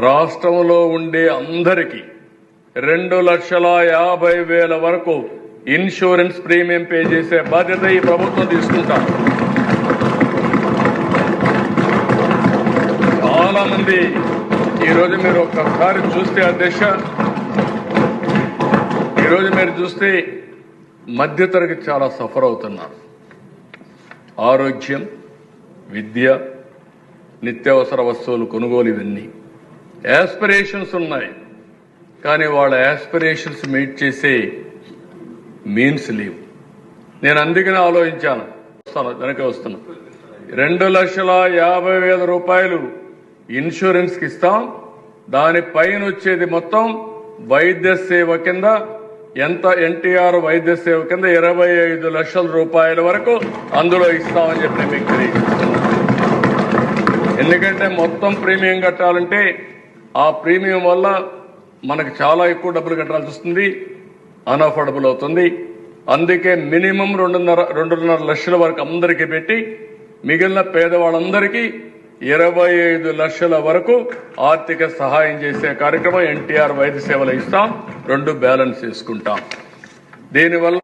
రాష్ట్రంలో ఉండే అందరికీ 2,50,000 వరకు ఇన్సూరెన్స్ ప్రీమియం పే చేసే బాధ్యత ఈ ప్రభుత్వం తీసుకుంటాం. చాలా మంది ఈరోజు మీరు ఒక్కసారి చూస్తే అధ్యక్ష, ఈరోజు మీరు చూస్తే మధ్యతరగతి చాలా సఫర్ అవుతున్నారు. ఆరోగ్యం, విద్య, నిత్యావసర వస్తువులు కొనుగోలు, ఇవన్నీ యాస్పిరేషన్స్ ఉన్నాయి. కానీ వాళ్ళ యాస్పిరేషన్స్ మీట్ చేసే మీన్స్ లేవు. నేను అందుకనే ఆలోచించాను, వెనక వస్తున్నా, 2,50,000 రూపాయలు ఇన్సూరెన్స్కి ఇస్తాం. దానిపైన వచ్చేది మొత్తం వైద్య సేవ కింద ఎంత, ఎన్టీఆర్ వైద్య సేవ కింద 25 లక్షల రూపాయల వరకు అందులో ఇస్తామని చెప్పి మీకు తెలియజేస్తున్నాను. ఎందుకంటే మొత్తం ప్రీమియం కట్టాలంటే ఆ ప్రీమియం వల్ల మనకు చాలా ఎక్కువ డబ్బులు కట్టాల్సి వస్తుంది, అన్అఫోర్డబుల్ అవుతుంది. అందుకే మినిమం 2.5 లక్షల వరకు అందరికీ పెట్టి మిగిలిన పేదవాళ్ళందరికీ 25 లక్షల వరకు ఆర్థిక సహాయం చేసే కార్యక్రమం ఎన్టీఆర్ వైద్య సేవలు ఇస్తాం. 2 బ్యాలెన్స్ చేసుకుంటాం. దీనివల్ల